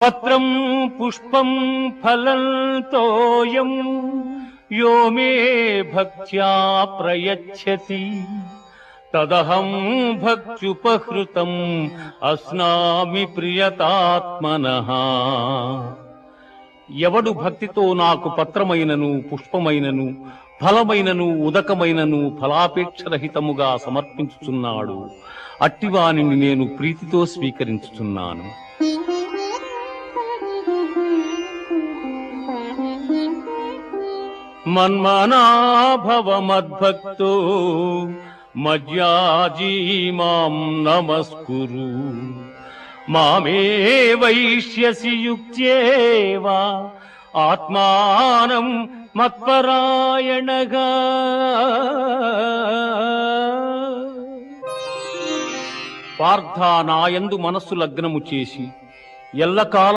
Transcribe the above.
పత్రం పుష్పం ఫలం తోయం యో మే భక్త్యా ప్రయచ్చతి తదహం భక్త్యుపహృతం అస్నామి ప్రియతాత్మనః. ఎవడు భక్తితో నాకు పత్రమైనను పుష్పమైనను ఫలమైనను ఉదకమైనను ఫలాపేక్షరహితముగా సమర్పించుచున్నాడు, అట్టివానిని నేను ప్రీతితో స్వీకరించుచున్నాను. మన్మనా భవ మద్భక్తో మజ్యాజీ మాం నమస్కురు. మామే వైష్యసి యుక్త్యేవా ఆత్మానం మత్పరాయణగా. పార్థ నాయందు మనస్సు లగ్నము చేసి ఎల్లకాలం